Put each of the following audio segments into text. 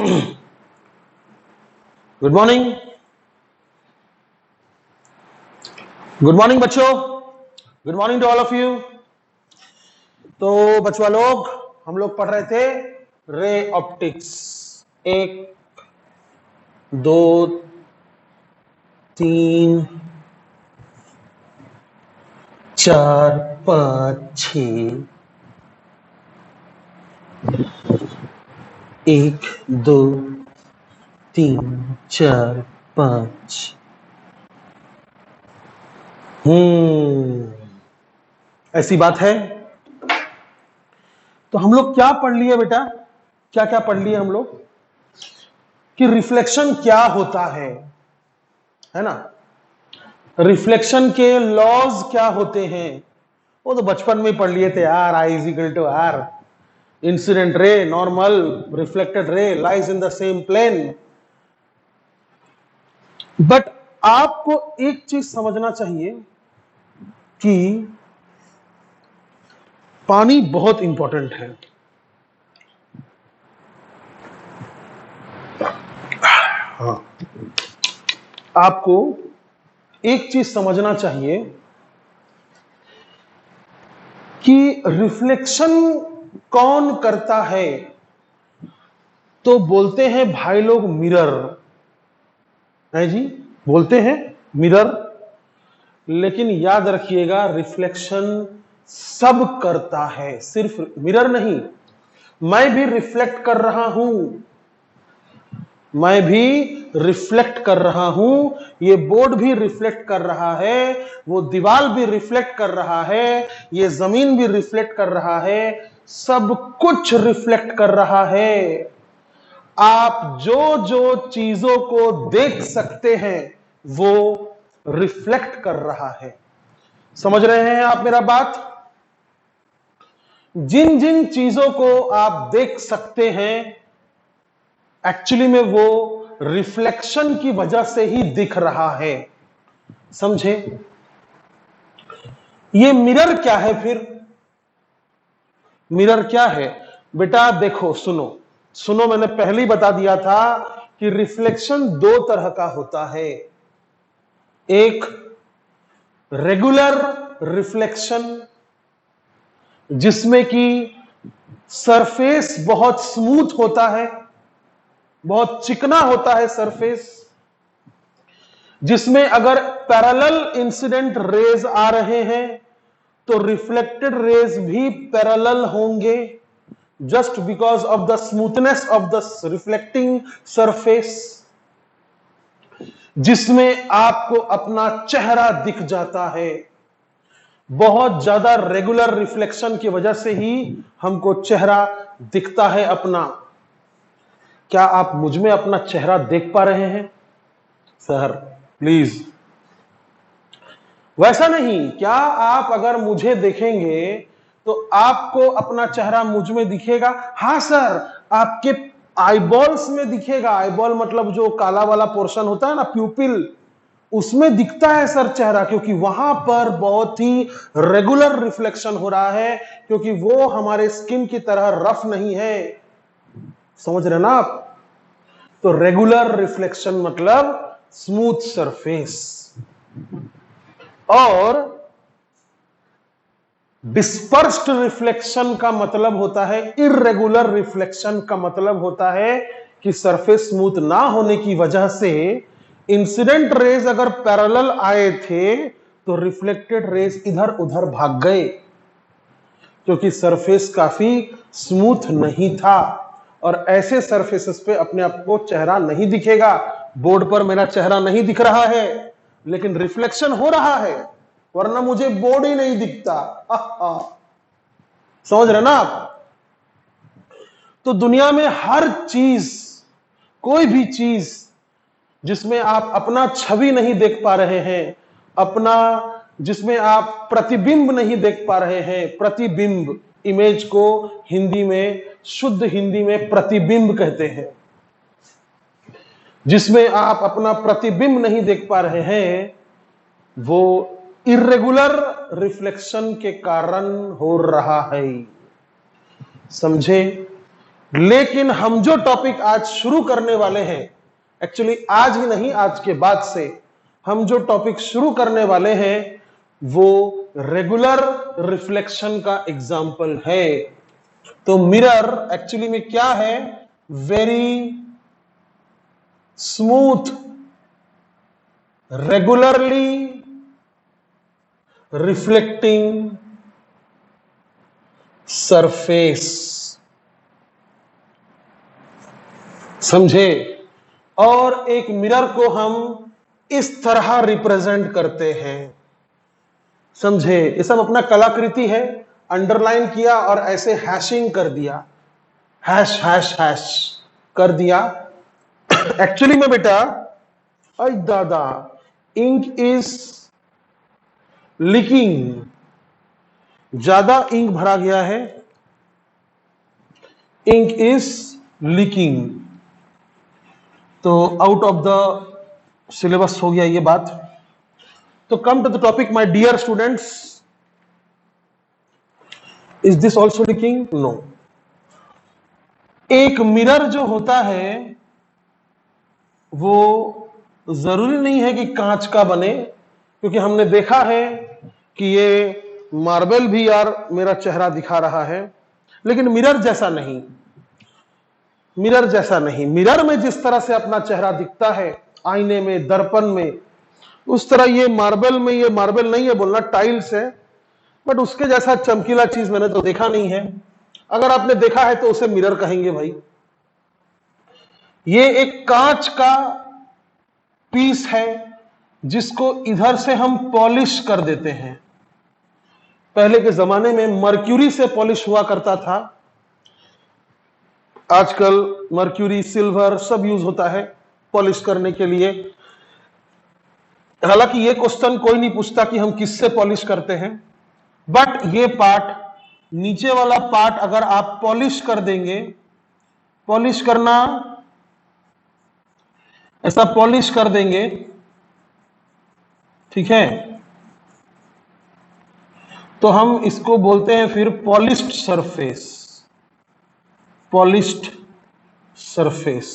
Good morning. Good morning बच्चों। Good morning to all of you. तो बच्चों लोग, हम लोग पढ़ रहे थे रे ऑप्टिक्स। 1 2 3 4 5 6 1 2 3 4 5। ऐसी बात है। तो हम लोग क्या पढ़ लिए बेटा? क्या क्या पढ़ लिए हम लोग? कि रिफ्लेक्शन क्या होता है ना? रिफ्लेक्शन के लॉज क्या होते हैं? वो तो बचपन में पढ़ लिए थे यार। I is equal to R incident ray normal reflected ray lies in the same plane. But आपको एक चीज समझना चाहिए कि पानी बहुत इंपॉर्टेंट है। हाँ, आपको एक चीज समझना चाहिए कि रिफ्लेक्शन कौन करता है? तो बोलते हैं भाई लोग मिरर है जी, बोलते हैं मिरर। लेकिन याद रखिएगा, रिफ्लेक्शन सब करता है, सिर्फ मिरर नहीं। मैं भी रिफ्लेक्ट कर रहा हूं, मैं भी रिफ्लेक्ट कर रहा हूं, ये बोर्ड भी रिफ्लेक्ट कर रहा है, वो दीवार भी रिफ्लेक्ट कर रहा है, ये जमीन भी रिफ्लेक्ट कर रहा है, सब कुछ रिफ्लेक्ट कर रहा है। आप जो जो चीजों को देख सकते हैं वो रिफ्लेक्ट कर रहा है। समझ रहे हैं आप मेरा बात? जिन जिन चीजों को आप देख सकते हैं एक्चुअली में वो रिफ्लेक्शन की वजह से ही दिख रहा है। समझे? ये मिरर क्या है फिर? मिरर क्या है बेटा? देखो, सुनो सुनो, मैंने पहले ही बता दिया था कि रिफ्लेक्शन 2 तरह का होता है। एक रेगुलर रिफ्लेक्शन, जिसमें कि सरफेस बहुत स्मूथ होता है, बहुत चिकना होता है सरफेस, जिसमें अगर पैरेलल इंसिडेंट रेज आ रहे हैं तो रिफ्लेक्टेड रेज भी पैरेलल होंगे, just because of the smoothness of the reflecting surface, जिसमें आपको अपना चेहरा दिख जाता है। बहुत ज्यादा रेगुलर रिफ्लेक्शन की वजह से ही हमको चेहरा दिखता है अपना। क्या आप मुझ में अपना चेहरा देख पा रहे हैं सर? प्लीज, वैसा नहीं। क्या आप अगर मुझे देखेंगे तो आपको अपना चेहरा मुझ में दिखेगा? हां सर, आपके आईबॉल्स में दिखेगा। आईबॉल मतलब जो काला वाला पोर्शन होता है ना, प्यूपिल, उसमें दिखता है सर चेहरा, क्योंकि वहां पर बहुत ही रेगुलर रिफ्लेक्शन हो रहा है, क्योंकि वो हमारे स्किन की तरह रफ नहीं है। समझ रहे ना आप? तो रेगुलर रिफ्लेक्शन मतलब स्मूथ सरफेस, और डिस्पर्स्ड रिफ्लेक्शन का मतलब होता है, इर्रेगुलर रिफ्लेक्शन का मतलब होता है कि सरफेस स्मूथ ना होने की वजह से इंसिडेंट रेज अगर पैरेलल आए थे तो रिफ्लेक्टेड रेज इधर उधर भाग गए, क्योंकि सरफेस काफी स्मूथ नहीं था। और ऐसे सरफेसेस पे अपने आप को चेहरा नहीं दिखेगा। बोर्ड पर मेरा चेहरा नहीं दिख रहा है, लेकिन रिफ्लेक्शन हो रहा है, वरना मुझे बोर्ड ही नहीं दिखता। समझ रहे ना आप? तो दुनिया में हर चीज, कोई भी चीज जिसमें आप अपना छवि नहीं देख पा रहे हैं, अपना, जिसमें आप प्रतिबिंब नहीं देख पा रहे हैं, प्रतिबिंब, इमेज को हिंदी में, शुद्ध हिंदी में प्रतिबिंब कहते हैं, जिसमें आप अपना प्रतिबिंब नहीं देख पा रहे हैं, वो इर्रेगुलर रिफ्लेक्शन के कारण हो रहा है। समझे? लेकिन हम जो टॉपिक आज शुरू करने वाले हैं, एक्चुअली आज ही नहीं, आज के बाद से हम जो टॉपिक शुरू करने वाले हैं वो रेगुलर रिफ्लेक्शन का एग्जाम्पल है। तो मिरर एक्चुअली में क्या है? Very smooth, regularly reflecting surface. समझे? और एक मिरर को हम इस तरह रिप्रेजेंट करते हैं, समझे? ये सब अपना कलाकृति है, अंडरलाइन किया और ऐसे हैशिंग कर दिया, हैश हैश हैश कर दिया। एक्चुअली में बेटा, अय दादा, इंक इज लीकिंग, ज्यादा इंक भरा गया है, इंक इज लीकिंग। तो आउट ऑफ द सिलेबस हो गया ये बात। तो come to the topic my dear students, is this also leaking? No. एक मिरर जो होता है वो जरूरी नहीं है कि कांच का बने, क्योंकि हमने देखा है कि ये मार्बल भी यार मेरा चेहरा दिखा रहा है, लेकिन मिरर जैसा नहीं। मिरर जैसा नहीं। मिरर में जिस तरह से अपना चेहरा दिखता है, आईने में, दर्पण में, उस तरह ये मार्बल में, ये मार्बल नहीं है बोलना, टाइल्स है, बट उसके जैसा चमकीला चीज मैंने तो देखा नहीं है। अगर आपने देखा है तो उसे मिरर कहेंगे भाई। ये एक कांच का पीस है जिसको इधर से हम पॉलिश कर देते हैं। पहले के जमाने में मर्क्यूरी से पॉलिश हुआ करता था, आजकल मर्क्यूरी, सिल्वर सब यूज होता है पॉलिश करने के लिए। हालांकि ये क्वेश्चन कोई नहीं पूछता कि हम किससे पॉलिश करते हैं, बट ये पार्ट, नीचे वाला पार्ट अगर आप पॉलिश कर देंगे, पॉलिश करना, ऐसा पॉलिश कर देंगे, ठीक है, तो हम इसको बोलते हैं फिर पॉलिश्ड सरफेस। Polished surface.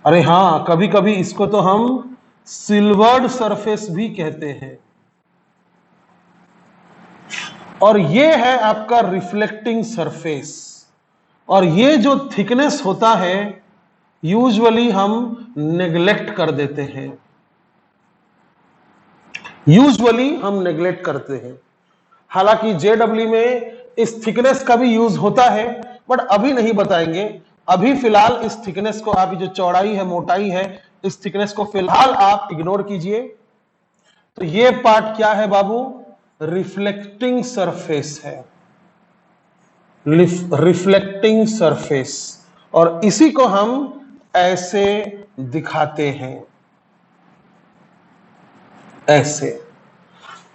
अरे हां, कभी कभी इसको तो हम सिल्वर्ड सरफेस भी कहते हैं। और ये है आपका रिफ्लेक्टिंग सरफेस। और ये जो थिकनेस होता है यूजुअली हम नेग्लेक्ट कर देते हैं, यूजुअली हम नेग्लेक्ट करते हैं। हालांकि जेडब्ल्यू में इस थिकनेस का भी यूज होता है, बट अभी नहीं बताएंगे। अभी फिलहाल इस थिकनेस को, आप जो चौड़ाई है, मोटाई है, इस थिकनेस को फिलहाल आप इग्नोर कीजिए। तो ये पार्ट क्या है बाबू? रिफ्लेक्टिंग सरफेस है, रिफ्लेक्टिंग सरफेस। और इसी को हम ऐसे दिखाते हैं, ऐसे,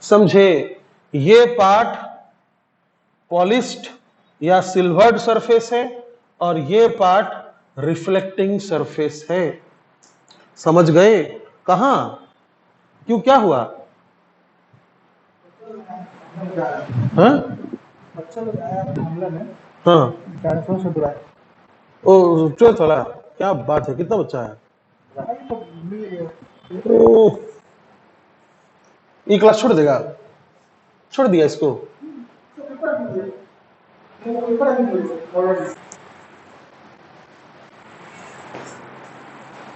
समझे? ये पार्ट पॉलिश्ड या सिल्वर्ड सरफेस है और ये पार्ट रिफ्लेक्टिंग सरफेस है। समझ गए? कहां, क्यों, क्या हुआ? हाँ, हाँ, ओ चलो चला, क्या बात है, कितना बच्चा है? ये क्लास छोड़ देगा? छोड़ दिया इसको?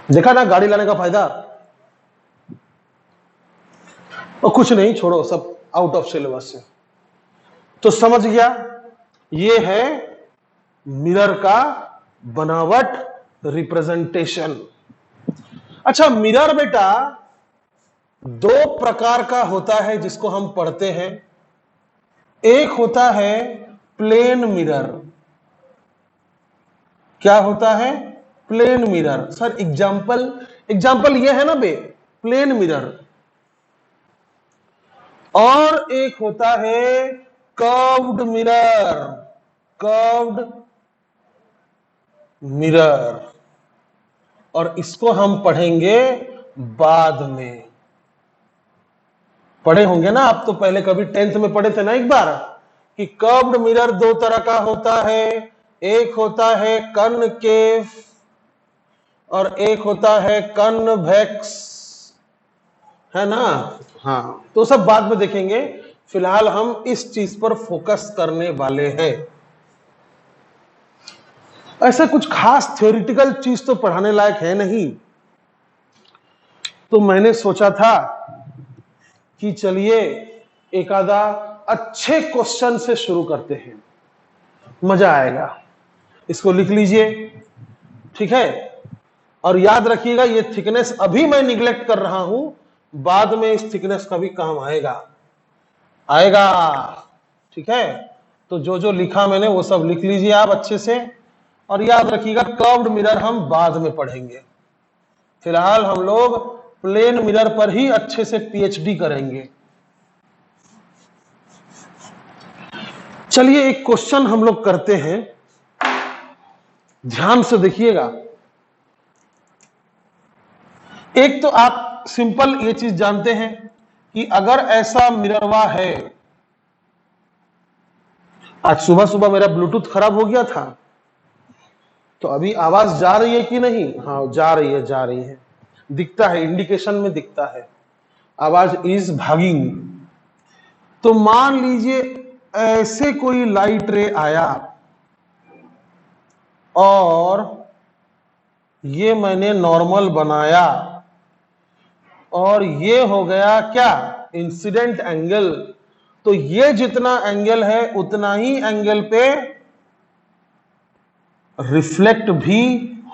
देखा ना गाड़ी लाने का फायदा। और कुछ नहीं, छोड़ो, सब आउट ऑफ सिलेबस है। तो समझ गया, ये है मिरर का बनावट, रिप्रेजेंटेशन। अच्छा, मिरर बेटा दो प्रकार का होता है जिसको हम पढ़ते हैं। एक होता है प्लेन मिरर। क्या होता है? Plane mirror. सर एग्जाम्पल ये है ना बे, प्लेन मिरर। और एक होता है कर्व्ड मिरर, कर्व्ड मिरर। और इसको हम पढ़ेंगे बाद में। पढ़े होंगे ना आप, तो पहले कभी 10th में पढ़े थे ना एक बार, कि कर्व्ड मिरर दो तरह का होता है, एक होता है कनकेव और एक होता है कन्वेक्स, है ना। हाँ, तो सब बाद में देखेंगे, फिलहाल हम इस चीज पर फोकस करने वाले हैं। ऐसा कुछ खास थ्योरेटिकल चीज तो पढ़ाने लायक है नहीं, तो मैंने सोचा था कि चलिए एक आधा अच्छे क्वेश्चन से शुरू करते हैं, मजा आएगा। इसको लिख लीजिए, ठीक है। और याद रखिएगा, ये थिकनेस अभी मैं निगलेक्ट कर रहा हूं, बाद में इस थिकनेस का भी काम आएगा, ठीक है। तो जो जो लिखा मैंने वो सब लिख लीजिए आप अच्छे से, और याद रखिएगा कर्व्ड मिरर हम बाद में पढ़ेंगे। फिलहाल हम लोग प्लेन मिरर पर ही अच्छे से पीएचडी करेंगे। चलिए एक क्वेश्चन हम लोग करते हैं, ध्यान से देखिएगा। एक तो आप सिंपल ये चीज जानते हैं कि अगर ऐसा मिररवा है, आज सुबह सुबह मेरा ब्लूटूथ खराब हो गया था, तो अभी आवाज जा रही है कि नहीं? हाँ जा रही है, दिखता है, इंडिकेशन में दिखता है, आवाज इज भागिंग। तो मान लीजिए ऐसे कोई लाइट रे आया और ये मैंने नॉर्मल बनाया और ये हो गया क्या? Incident angle. तो ये जितना एंगल है उतना ही एंगल पे रिफ्लेक्ट भी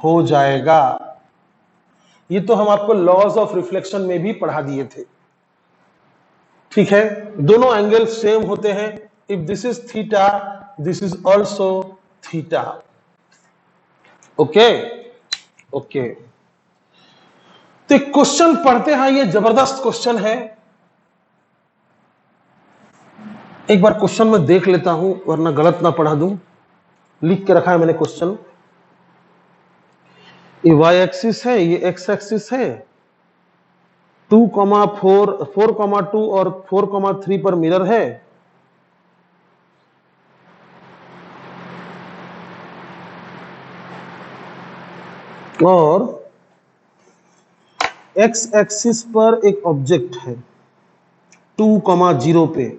हो जाएगा। ये तो हम आपको लॉज ऑफ रिफ्लेक्शन में भी पढ़ा दिए थे, ठीक है। दोनों एंगल सेम होते हैं। If this is theta, this is also theta. Okay okay, तो क्वेश्चन पढ़ते हैं, ये जबरदस्त क्वेश्चन है। एक बार क्वेश्चन में देख लेता हूं, वरना गलत ना पढ़ा दूं। लिख के रखा है मैंने क्वेश्चन। ये y एक्सिस है, ये x एक्सिस है, 2,4, 4,2 और 4,3 पर मिरर है। और x एक्सिस पर एक ऑब्जेक्ट है 2,0 पे।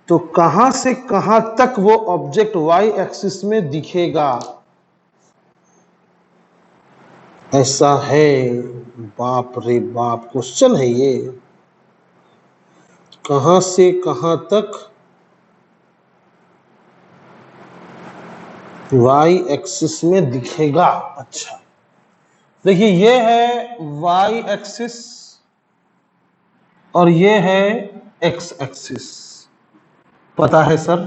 तो कहां से कहां तक वो ऑब्जेक्ट y एक्सिस में दिखेगा? ऐसा है, बाप रे बाप क्वेश्चन है ये। कहां से कहां तक y एक्सिस में दिखेगा? अच्छा देखिए, ये है y एक्सिस और ये है x एक्सिस। पता है सर,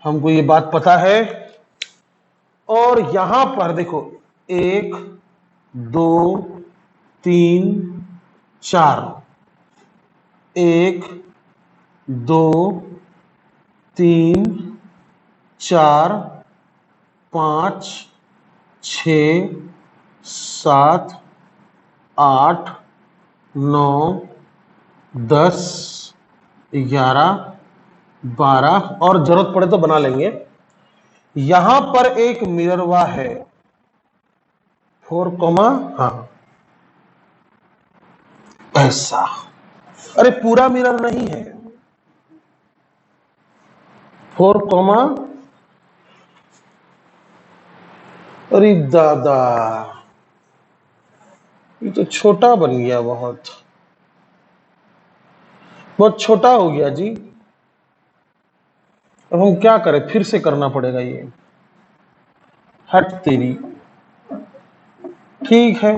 हमको ये बात पता है। और यहां पर देखो 1 2 3 4, 1 2 3 4 5 6 7 8 9 10 11 12 और जरूरत पड़े तो बना लेंगे। यहां पर एक मिररवा है 4, हाँ ऐसा। अरे पूरा मिरर नहीं है, 4, अरे दादा ये तो छोटा बन गया, बहुत छोटा हो गया जी। अब हम क्या करें, फिर से करना पड़ेगा ये। हट तेरी, ठीक है।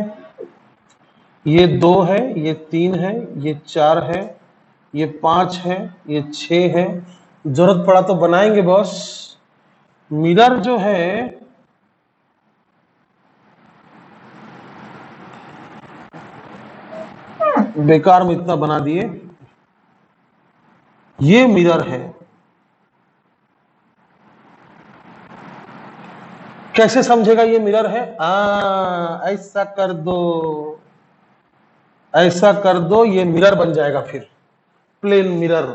ये 2 है, ये 3 है, ये 4 है, ये 5 है, ये 6 है। जरूरत पड़ा तो बनाएंगे बॉस। मिरर जो है बेकार में इतना बना दिए। ये मिरर है, कैसे समझेगा ये मिरर है? ऐसा कर दो, ऐसा कर दो, ये मिरर बन जाएगा फिर, प्लेन मिरर।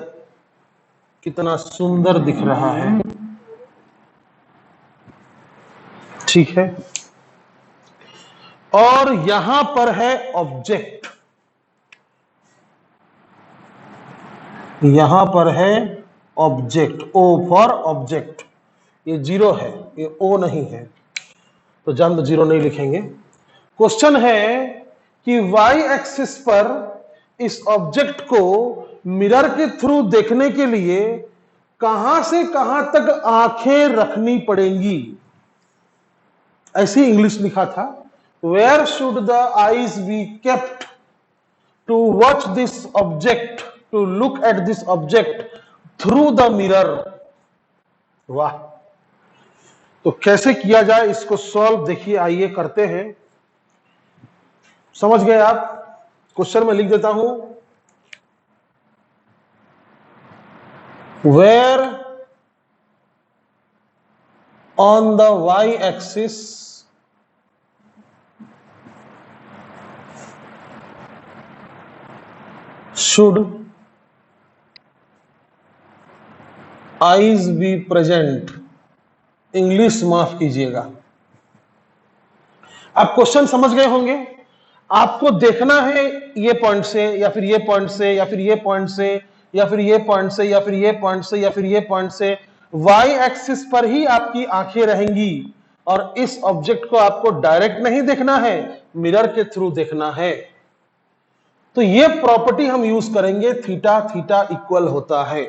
कितना सुंदर दिख रहा है। ठीक है, और यहां पर है ऑब्जेक्ट, यहां पर है ऑब्जेक्ट, ओ फॉर ऑब्जेक्ट, ये जीरो है, ये ओ नहीं है, तो जन्म जीरो नहीं लिखेंगे। क्वेश्चन है कि वाई एक्सिस पर इस ऑब्जेक्ट को मिरर के थ्रू देखने के लिए कहां से कहां तक आंखें रखनी पड़ेंगी, ऐसी इंग्लिश लिखा था। Where should the eyes be kept to watch this object, to look at this object through the mirror. वाह, तो कैसे किया जाए इसको सॉल्व, देखिए आइए करते हैं। समझ गए आप? क्वेश्चन में लिख देता हूं, where on the y axis should eyes be present, English माफ कीजिएगा। आप क्वेश्चन समझ गए होंगे। आपको देखना है ये पॉइंट से, या फिर ये पॉइंट से, या फिर ये पॉइंट से, या फिर ये पॉइंट से, या फिर ये पॉइंट से, या फिर ये पॉइंट से, वाई एक्सिस पर ही आपकी आंखें रहेंगी, और इस ऑब्जेक्ट को आपको डायरेक्ट नहीं देखना है, मिरर के थ्रू देखना है। तो ये प्रॉपर्टी हम यूज करेंगे, थीटा थीटा इक्वल होता है,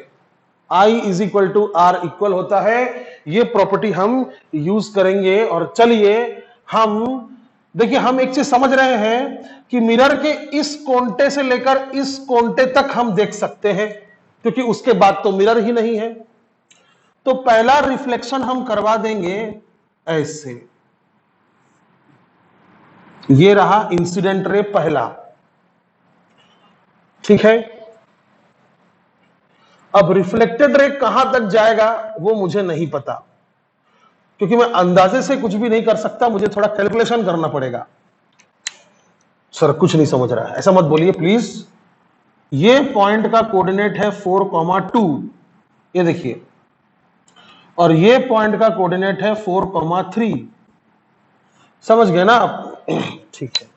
I is equal to R equal होता है, ये प्रॉपर्टी हम यूज करेंगे। और चलिए हम देखिए, हम एक चीज समझ रहे हैं कि मिरर के इस कोंटे से लेकर इस कोंटे तक हम देख सकते हैं, क्योंकि उसके बाद तो मिरर ही नहीं है। तो पहला रिफ्लेक्शन हम करवा देंगे ऐसे, ये रहा इंसिडेंट रे पहला, ठीक है। अब रिफ्लेक्टेड रे कहां तक जाएगा वो मुझे नहीं पता, क्योंकि मैं अंदाजे से कुछ भी नहीं कर सकता, मुझे थोड़ा कैलकुलेशन करना पड़ेगा। सर कुछ नहीं समझ रहा है, ऐसा मत बोलिए प्लीज। ये पॉइंट का कोऑर्डिनेट है 4,2, ये देखिए, और ये पॉइंट का कोऑर्डिनेट है 4,3, समझ गए ना आप? ठीक है,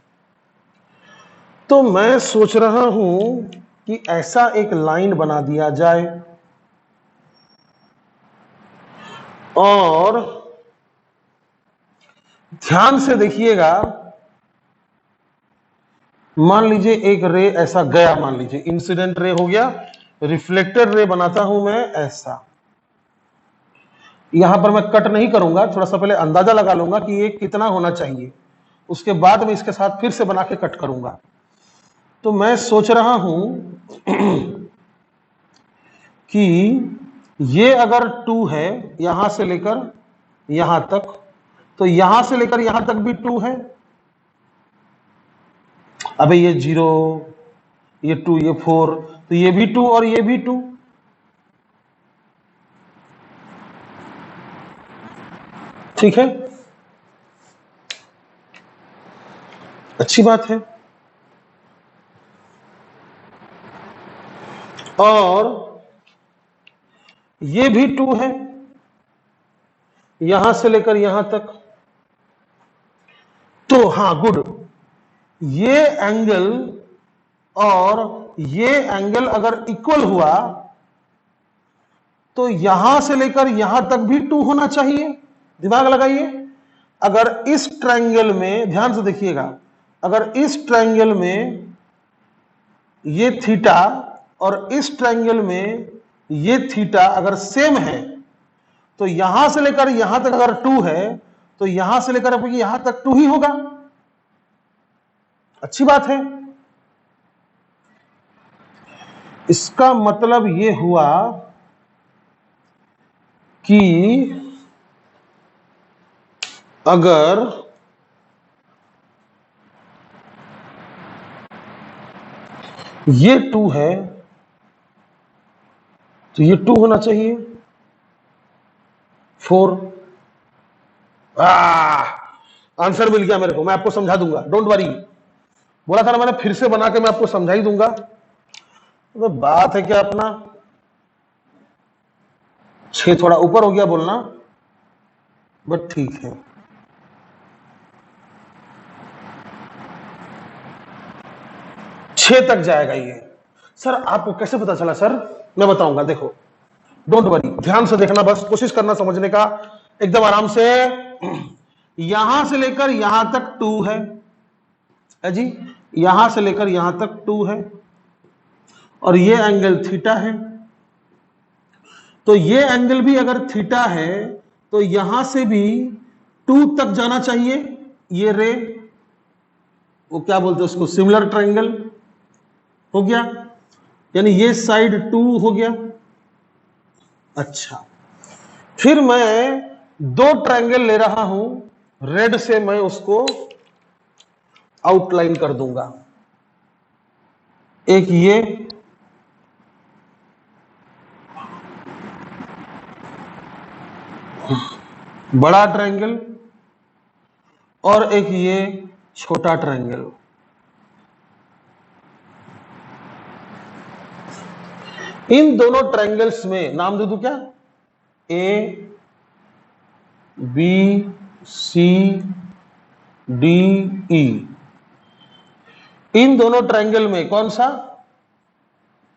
तो मैं सोच रहा हूं कि ऐसा एक लाइन बना दिया जाए, और ध्यान से देखिएगा, मान लीजिए एक रे ऐसा गया, मान लीजिए इंसिडेंट रे हो गया, रिफ्लेक्टेड रे बनाता हूं मैं ऐसा। यहां पर मैं कट नहीं करूंगा, थोड़ा सा पहले अंदाजा लगा लूंगा कि ये कितना होना चाहिए, उसके बाद में इसके साथ फिर से बना के कट करूंगा। तो मैं सोच रहा हूं कि ये अगर 2 है यहां से लेकर यहां तक, तो यहां से लेकर यहां तक भी 2 है। अबे ये 0, ये 2, ये 4, तो ये भी 2 और ये भी 2। ठीक है, अच्छी बात है। और ये भी 2 है यहां से लेकर यहां तक, तो हां गुड, ये एंगल और ये एंगल अगर इक्वल हुआ तो यहां से लेकर यहां तक भी 2 होना चाहिए। दिमाग लगाइए, अगर इस ट्रायंगल में, ध्यान से देखिएगा, अगर इस ट्रायंगल में ये थीटा और इस ट्रायंगल में ये थीटा अगर सेम है, तो यहां से लेकर यहां तक अगर 2 है तो यहां से लेकर यहां तक 2 ही होगा। अच्छी बात है। इसका मतलब यह हुआ कि अगर ये 2 है तो ये 2 होना चाहिए 4। आंसर मिल गया मेरे को, मैं आपको समझा दूंगा, डोंट वरी। बोला था ना मैंने, फिर से बना के मैं आपको समझा ही दूंगा। तो बात है क्या अपना 6 थोड़ा ऊपर हो गया बोलना, बट ठीक है। 6 तक जाएगा ये। सर आपको कैसे पता चला? सर मैं बताऊंगा, देखो डोंट वरी, ध्यान से देखना, बस कोशिश करना समझने का एकदम आराम से। यहां से लेकर यहां तक 2 है जी, यहां से लेकर यहां तक 2 है और ये एंगल थीटा है। तो ये एंगल भी अगर थीटा है तो यहां से भी 2 तक जाना चाहिए। ये रे, वो क्या बोलते हैं उसको, सिमिलर ट्रायंगल हो गया, यानी ये साइड 2 हो गया। अच्छा, फिर मैं 2 ट्रायंगल ले रहा हूं, रेड से मैं उसको आउटलाइन कर दूंगा। एक ये बड़ा ट्रायंगल और एक ये छोटा ट्रायंगल। इन दोनों ट्रायंगल्स में नाम दे दूं क्या? A B C D E. इन दोनों ट्रायंगल में कौन सा?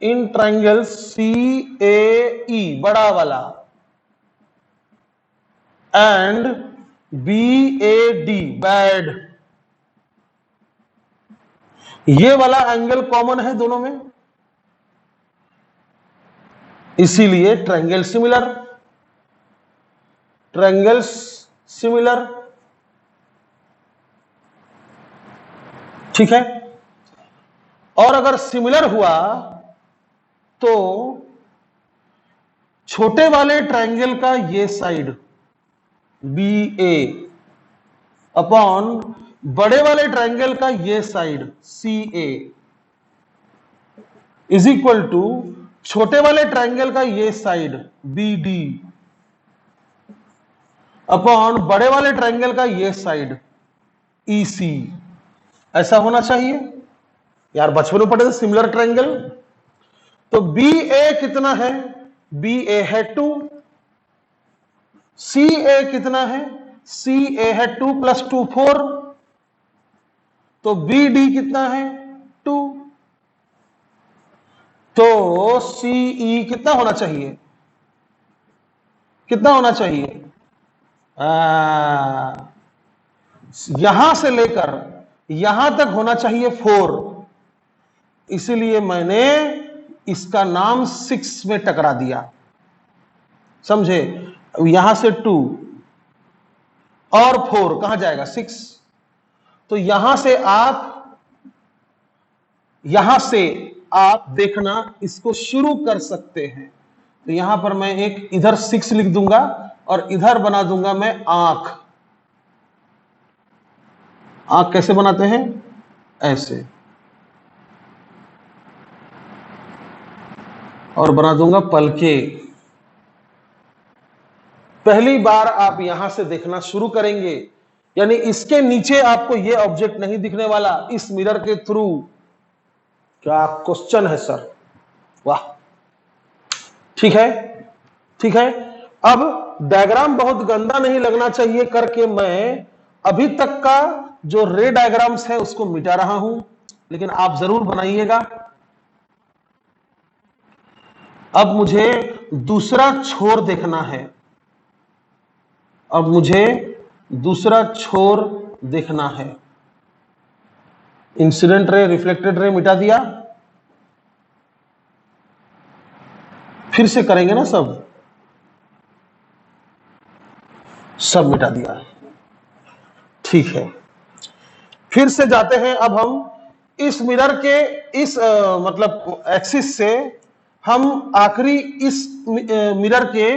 In triangle C A E बड़ा वाला एंड बी ए डी बैड, ये वाला एंगल कॉमन है दोनों में, इसीलिए ट्रायंगल सिमिलर। ट्रायंगल्स सिमिलर, ठीक है। और अगर सिमिलर हुआ तो छोटे वाले ट्रायंगल का ये साइड बी ए अपॉन बड़े वाले ट्रायंगल का ये side C A is equal to छोटे वाले ट्रायंगल का ये साइड बी डी अपॉन बड़े वाले ट्रायंगल का ये साइड ई सी। ऐसा होना चाहिए यार, बचपन में पढ़े थे सिमिलर ट्रायंगल। तो बी ए कितना है? बी ए है 2। सी ए कितना है? सी ए है 2 प्लस 2 4। तो बी डी कितना है? 2। तो सी ई कितना होना चाहिए? कितना होना चाहिए? यहां से लेकर यहां तक होना चाहिए 4। इसीलिए मैंने इसका नाम 6 में टकरा दिया, समझे? यहां से 2 और 4 कहां जाएगा? 6। तो यहां से आप देखना इसको शुरू कर सकते हैं। तो यहां पर मैं एक इधर 6 लिख दूंगा और इधर बना दूंगा मैं आंख। आंख कैसे बनाते हैं? ऐसे, और बना दूंगा पलके। पहली बार आप यहां से देखना शुरू करेंगे, यानी इसके नीचे आपको यह ऑब्जेक्ट नहीं दिखने वाला इस मिरर के थ्रू। क्या क्वेश्चन है सर, वाह, ठीक है, ठीक है। अब डायग्राम बहुत गंदा नहीं लगना चाहिए करके मैं अभी तक का जो रे डायग्राम्स है उसको मिटा रहा हूं, लेकिन आप जरूर बनाइएगा। अब मुझे दूसरा छोर देखना है, अब मुझे दूसरा छोर देखना है। इंसिडेंट रे, रिफ्लेक्टेड रे मिटा दिया, फिर से करेंगे ना, सब मिटा दिया, ठीक है। फिर से जाते हैं, अब हम इस मिरर के इस मतलब एक्सिस से हम आखिरी इस मिरर के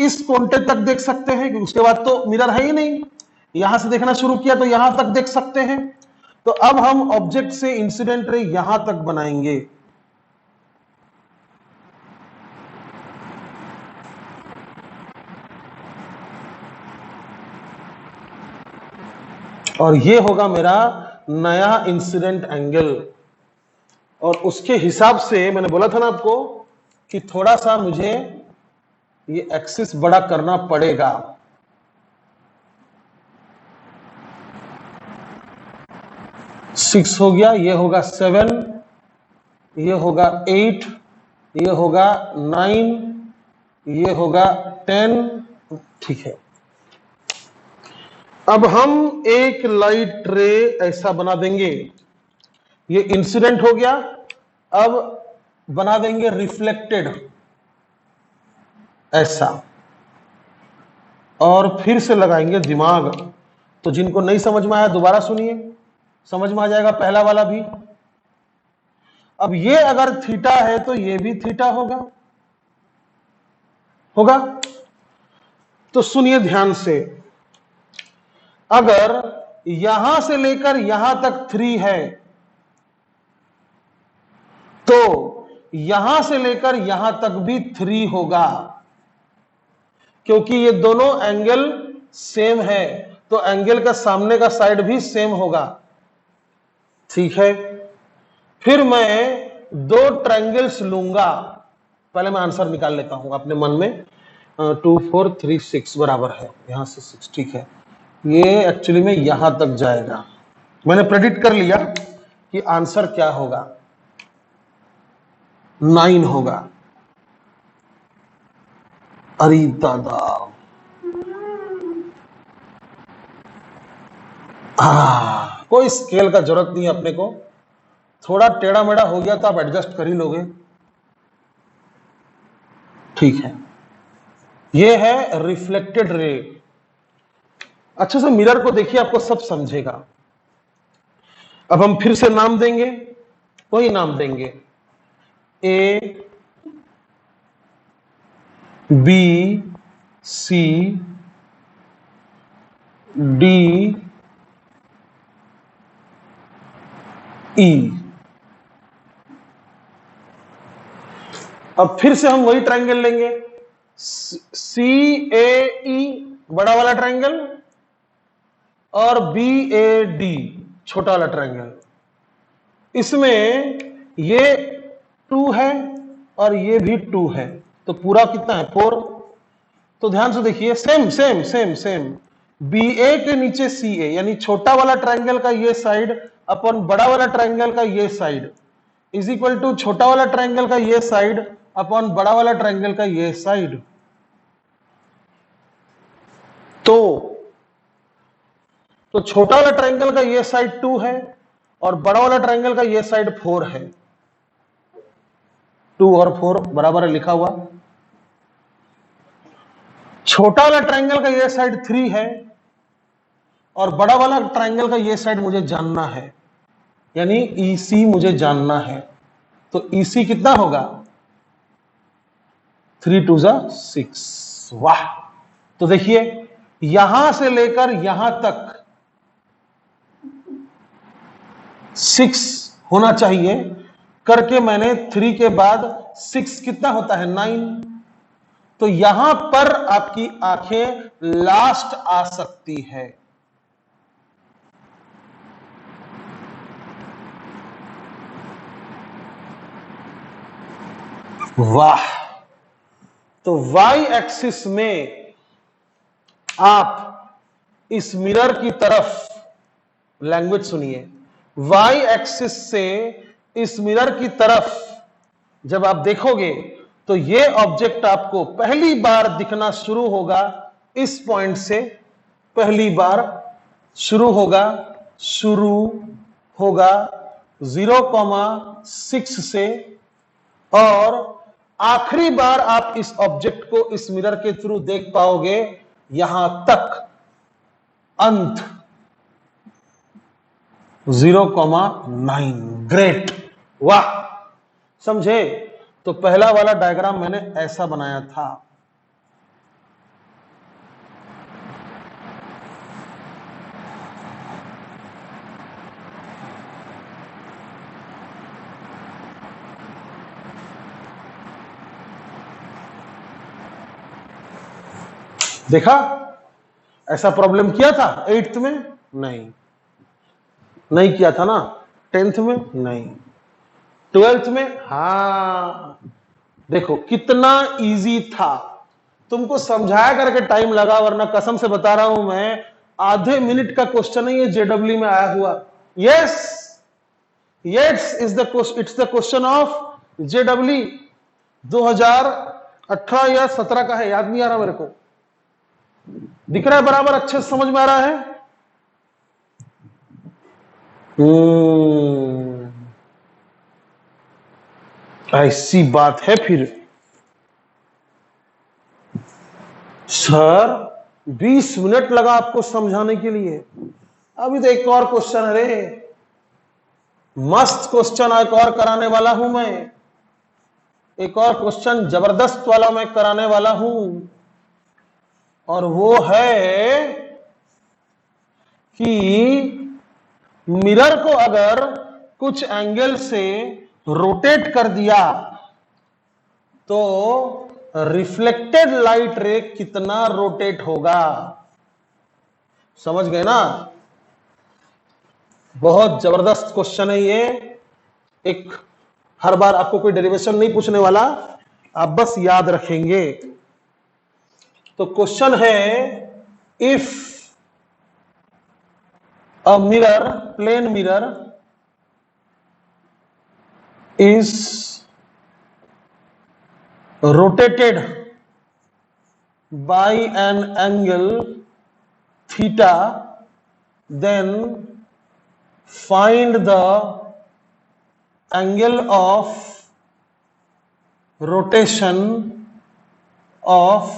इस कोने तक देख सकते हैं, क्योंकि उसके बाद तो मिरर है ही नहीं। यहां से देखना शुरू किया तो यहां तक देख सकते हैं। तो अब हम ऑब्जेक्ट से इंसिडेंट रे यहां तक बनाएंगे। और ये होगा मेरा नया इंसिडेंट एंगल। और उसके हिसाब से मैंने बोला था ना आपको कि थोड़ा सा मुझे ये एक्सिस बड़ा करना पड़ेगा। सिक्स हो गया, ये होगा 7 ये होगा 8, ये होगा 9, ये होगा 10। ठीक है, अब हम एक लाइट रे ऐसा बना देंगे, ये इंसिडेंट हो गया। अब बना देंगे रिफ्लेक्टेड ऐसा, और फिर से लगाएंगे दिमाग। तो जिनको नहीं समझ में आया दोबारा सुनिए, समझ में आ जाएगा पहला वाला भी। अब ये अगर थीटा है तो ये भी थीटा होगा, होगा। तो सुनिए ध्यान से, अगर यहां से लेकर यहां तक 3 है तो यहां से लेकर यहां तक भी 3 होगा, क्योंकि ये दोनों एंगल सेम है, तो एंगल का सामने का साइड भी सेम होगा। ठीक है, फिर मैं 2 ट्रायंगल्स लूंगा। पहले मैं आंसर निकाल लेता हूं अपने मन में। 2 4 3 6 बराबर है, यहां से 6। ठीक है, ये एक्चुअली में यहां तक जाएगा। मैंने प्रेडिक्ट कर लिया कि आंसर क्या होगा, 9 होगा। अरे दादा, कोई स्केल का जरूरत नहीं है अपने को, थोड़ा टेढ़ा मेढ़ा हो गया तो आप एडजस्ट कर ही लोगे। ठीक है, ये है रिफ्लेक्टेड रे। अच्छे से मिरर को देखिए, आपको सब समझेगा। अब हम फिर से नाम देंगे, वही नाम देंगे, A B C D E. अब फिर से हम वही ट्रायंगल लेंगे, सी ए ई बड़ा वाला ट्रायंगल, और बी ए डी छोटा वाला ट्रायंगल। इसमें ये 2 है और ये भी 2 है, तो पूरा कितना है 4। तो ध्यान से देखिए, same same same same, B A के नीचे सी ए, यानी छोटा वाला ट्रायंगल का ये साइड अपन बड़ा वाला ट्रायंगल का ये साइड इज इक्वल टू छोटा वाला ट्रायंगल का ये साइड अपन बड़ा वाला ट्रायंगल का ये साइड। तो छोटा वाला ट्रायंगल का ये साइड 2 है और बड़ा वाला ट्रायंगल का ये साइड 4 है। 2 और 4 बराबर है लिखा हुआ। छोटा वाला ट्रायंगल का ये साइड 3 है और बड़ा वाला ट्रायंगल का ये साइड मुझे जानना है, यानी EC मुझे जानना है। तो EC कितना होगा, 3 2 6। वाह, तो देखिए यहां से लेकर यहां तक 6 होना चाहिए, करके मैंने 3 के बाद 6 कितना होता है 9। तो यहां पर आपकी आंखें लास्ट आ सकती है। वाह, तो वाई एक्सिस में आप इस मिरर की तरफ, लैंग्वेज सुनिए, वाई एक्सिस से इस मिरर की तरफ जब आप देखोगे तो ये ऑब्जेक्ट आपको पहली बार दिखना शुरू होगा इस पॉइंट से, पहली बार शुरू होगा 0,6 से, और आखिरी बार आप इस ऑब्जेक्ट को इस मिरर के थ्रू देख पाओगे यहां तक अंत 0,9। ग्रेट, वाह, समझे। तो पहला वाला डायग्राम मैंने ऐसा बनाया था। देखा, ऐसा प्रॉब्लम किया था 8th में? नहीं किया था ना। 10th में? नहीं। 12th में? हाँ, देखो कितना इजी था। तुमको समझाया करके टाइम लगा, वरना कसम से बता रहा हूं मैं, आधे मिनट का क्वेश्चन है ये जेडब्ल्यू में आया हुआ। Yes, Yes, it's the question of JEE 2018 या 17 का है, याद नहीं आ रहा मेरे को। दिख रहा है बराबर, अच्छे से समझ में आ रहा है? ऐसी बात है फिर। सर 20 मिनट लगा आपको समझाने के लिए, अभी तो एक और क्वेश्चन है रे, मस्त क्वेश्चन एक और कराने वाला हूं मैं, एक और क्वेश्चन जबरदस्त वाला मैं कराने वाला हूं, और वो है कि मिरर को अगर कुछ एंगल से रोटेट कर दिया तो रिफ्लेक्टेड लाइट रे कितना रोटेट होगा। समझ गए ना? बहुत जबरदस्त क्वेश्चन है ये। एक हर बार आपको कोई डेरिवेशन नहीं पूछने वाला, आप बस याद रखेंगे। तो क्वेश्चन है, if a mirror, plane mirror is rotated by an angle theta, then find the angle of rotation of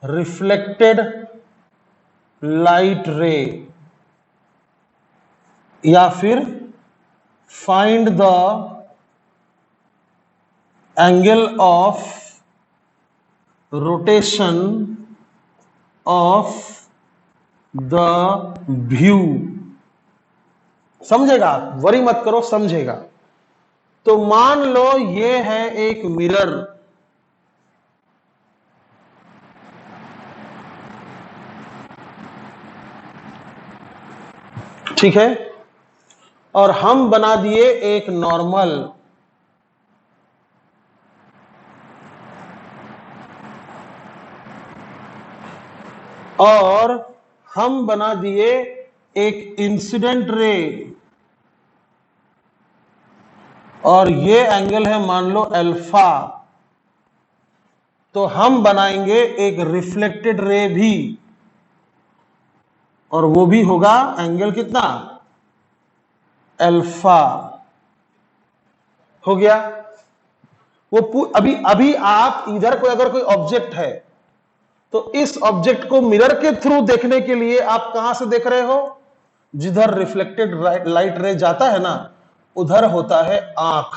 reflected light ray, या फिर find the angle of rotation of the view। समझेगा? वरी मत करो, समझेगा। तो मान लो ये है एक मिरर, ठीक है, और हम बना दिए एक नॉर्मल, और हम बना दिए एक इंसिडेंट रे, और ये एंगल है मान लो अल्फा, तो हम बनाएंगे एक रिफ्लेक्टेड रे भी, और वो भी होगा एंगल कितना, अल्फा। हो गया? वो अभी आप इधर कोई अगर कोई ऑब्जेक्ट है तो इस ऑब्जेक्ट को मिरर के थ्रू देखने के लिए आप कहां से देख रहे हो, जिधर रिफ्लेक्टेड लाइट रे जाता है ना, उधर होता है आंख।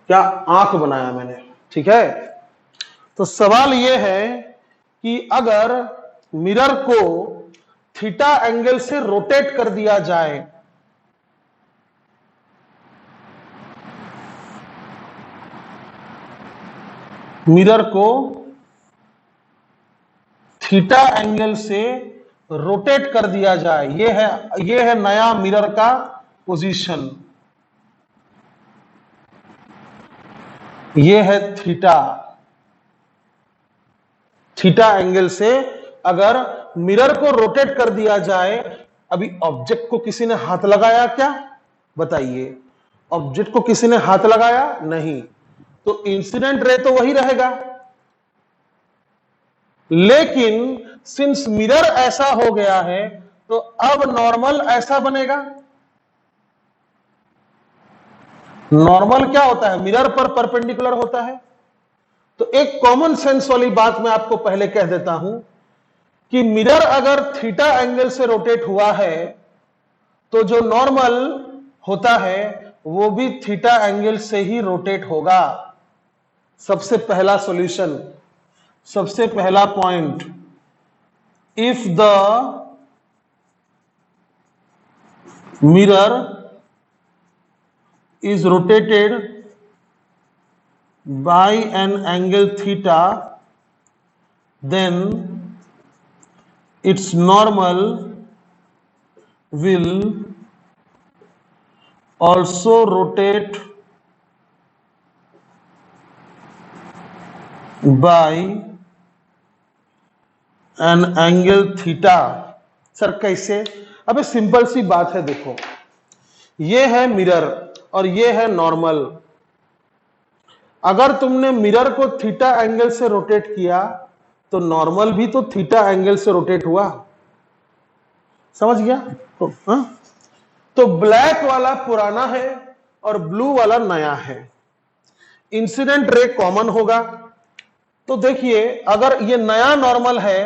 क्या आंख बनाया मैंने, ठीक है। तो सवाल यह है कि अगर मिरर को थीटा एंगल से रोटेट कर दिया जाए, मिरर को थीटा एंगल से रोटेट कर दिया जाए, ये है नया मिरर का पोजीशन, ये है थीटा। थीटा एंगल से अगर मिरर को रोटेट कर दिया जाए, अभी ऑब्जेक्ट को किसी ने हाथ लगाया क्या, बताइए? ऑब्जेक्ट को किसी ने हाथ लगाया नहीं, तो इंसिडेंट रे तो वही रहेगा। लेकिन सिंस मिरर ऐसा हो गया है तो अब नॉर्मल ऐसा बनेगा। नॉर्मल क्या होता है, मिरर पर परपेंडिकुलर होता है। तो एक कॉमन सेंस वाली बात मैं आपको पहले कह देता हूं कि मिरर अगर थीटा एंगल से रोटेट हुआ है तो जो नॉर्मल होता है वो भी थीटा एंगल से ही रोटेट होगा। सबसे पहला सॉल्यूशन, सबसे पहला point, if the mirror is rotated by an angle theta, then its normal will also rotate by an angle theta। Sir कैसे? अबे सिंपल सी बात है, देखो ये है मिरर और ये है नॉर्मल। अगर तुमने मिरर को थीटा एंगल से रोटेट किया तो नॉर्मल भी तो थीटा एंगल से रोटेट हुआ, समझ गया? तो ब्लैक वाला पुराना है और ब्लू वाला नया है। इंसिडेंट रे कॉमन होगा, तो देखिए अगर ये नया नॉर्मल है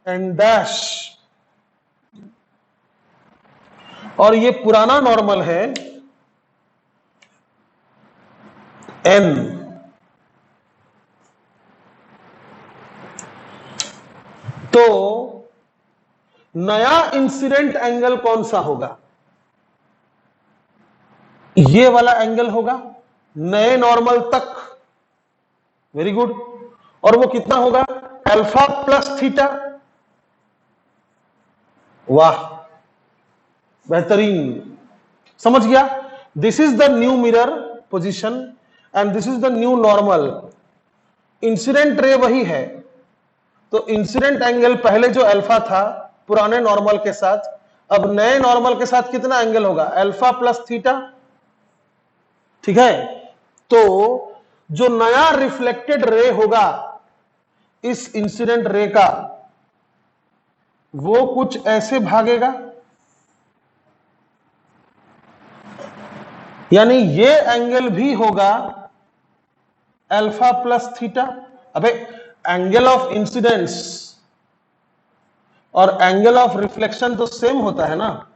एन डैश और ये पुराना नॉर्मल है एन, तो नया इंसिडेंट एंगल कौन सा होगा? ये वाला एंगल होगा नए नॉर्मल तक। Very good. और वो कितना होगा? Alpha plus theta. वाह, बेहतरीन, समझ गया? This is the new mirror position and this is the new normal. Incident ray वही है, तो इंसिडेंट एंगल पहले जो अल्फा था पुराने नॉर्मल के साथ, अब नए नॉर्मल के साथ कितना एंगल होगा? Alpha plus theta. ठीक है, तो जो नया रिफ्लेक्टेड रे होगा इस इंसिडेंट रे का, वो कुछ ऐसे भागेगा, यानी ये एंगल भी होगा अल्फा प्लस थीटा। अबे एंगल ऑफ इंसिडेंस और एंगल ऑफ रिफ्लेक्शन तो सेम होता है ना,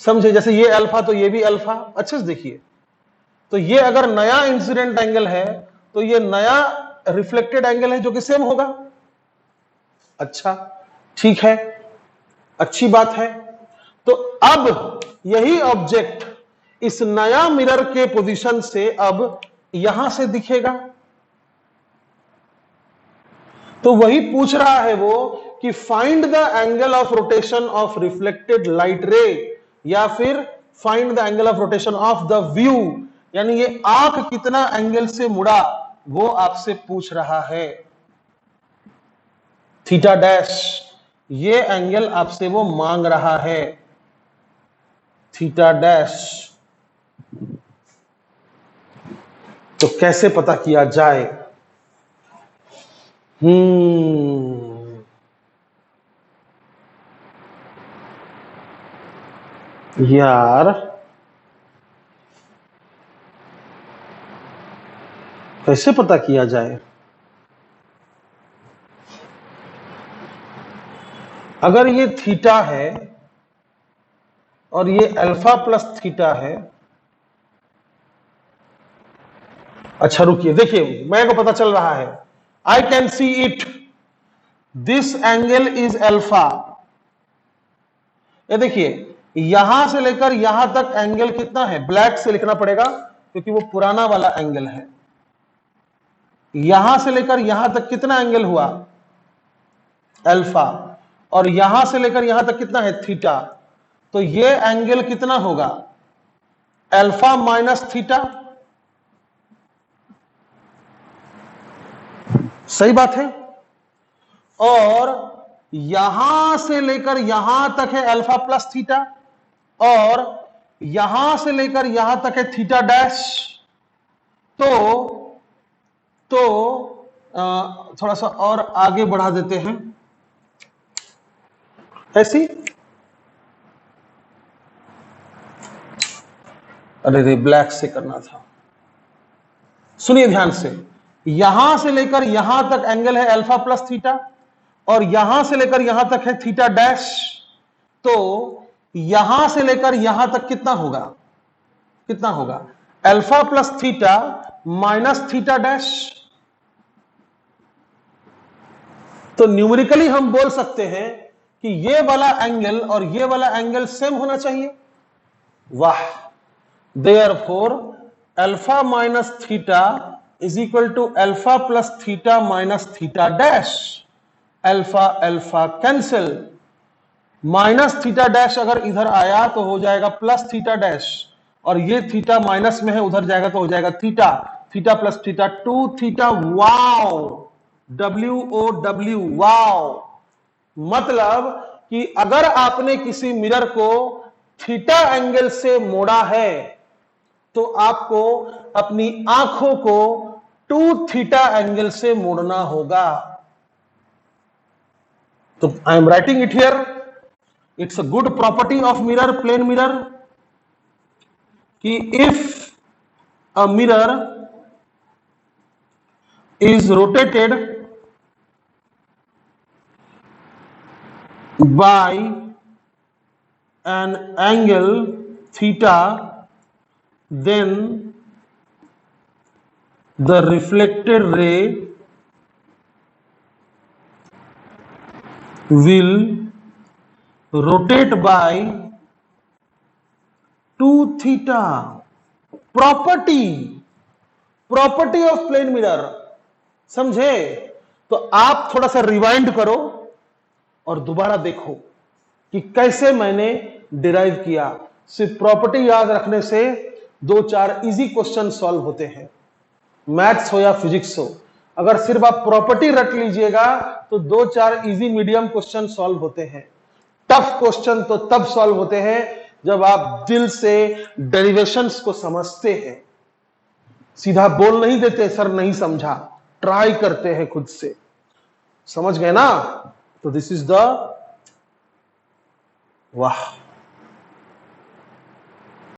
समझे? जैसे ये अल्फा तो ये भी अल्फा। अच्छे से देखिए, तो ये अगर नया इंसिडेंट एंगल है तो ये नया रिफ्लेक्टेड एंगल है जो कि सेम होगा। अच्छा, ठीक है, अच्छी बात है। तो अब यही ऑब्जेक्ट इस नया मिरर के पोजीशन से अब यहां से दिखेगा, तो वही पूछ रहा है वो कि find the angle of rotation of reflected light रे, या फिर find the angle of rotation of the view, यानी ये आंख कितना एंगल से मुड़ा वो आपसे पूछ रहा है। थीटा डैश, ये एंगल आपसे वो मांग रहा है, थीटा डैश। तो कैसे पता किया जाए? यार कैसे पता किया जाए? अगर ये थीटा है और ये अल्फा प्लस थीटा है, अच्छा रुकिए, देखिए मेरे को पता चल रहा है, I can see it, this angle is alpha. ये देखिए यहां से लेकर यहां तक एंगल कितना है? ब्लैक से लिखना पड़ेगा क्योंकि वो पुराना वाला एंगल है। यहां से लेकर यहां तक कितना एंगल हुआ? अल्फा। और यहां से लेकर यहां तक कितना है? थीटा। तो ये एंगल कितना होगा? Alpha minus theta. सही बात है। और यहां से लेकर यहां तक है अल्फा प्लस थीटा, और यहां से लेकर यहां तक है थीटा डैश। तो थोड़ा सा और आगे बढ़ा देते हैं ऐसी। अरे रे, ब्लैक से करना था। सुनिए ध्यान से, यहां से लेकर यहां तक एंगल है अल्फा प्लस थीटा, और यहां से लेकर यहां तक है थीटा डैश। तो यहां से लेकर यहां तक कितना होगा? कितना होगा? Alpha plus theta minus theta dash. तो न्यूमेरिकली हम बोल सकते हैं कि ये वाला एंगल और ये वाला एंगल सेम होना चाहिए। वाह, therefore alpha minus theta is equal to alpha plus theta minus theta dash. Alpha alpha cancel, minus theta dash अगर इधर आया तो हो जाएगा प्लस थीटा डैश, और ये थीटा माइनस में है उधर जाएगा तो हो जाएगा theta. Theta plus theta 2 theta. Wow, WOW, wow. मतलब कि अगर आपने किसी मिरर को थीटा एंगल से मोड़ा है तो आपको अपनी आंखों को 2 थीटा एंगल से मोड़ना होगा। तो I am writing it here, it's a good property of mirror, plane mirror, कि if a mirror is rotated by an angle theta, then the reflected ray will rotate by 2 theta. Property of plane mirror, समझे? तो आप थोड़ा सा rewind करो और दोबारा देखो कि कैसे मैंने डिराइव किया। सिर्फ प्रॉपर्टी याद रखने से 2-4 इजी क्वेश्चन सॉल्व होते हैं, मैथ्स हो या फिजिक्स हो। अगर सिर्फ आप प्रॉपर्टी रट लीजिएगा तो 2-4 इजी मीडियम क्वेश्चन सॉल्व होते हैं। टफ क्वेश्चन तो तब सॉल्व होते हैं जब आप दिल से डेरिवेशंस को समझते हैं। सीधा बोल नहीं देते सर नहीं समझा, ट्राई करते हैं खुद से। समझ गए ना? तो दिस इज द वाह।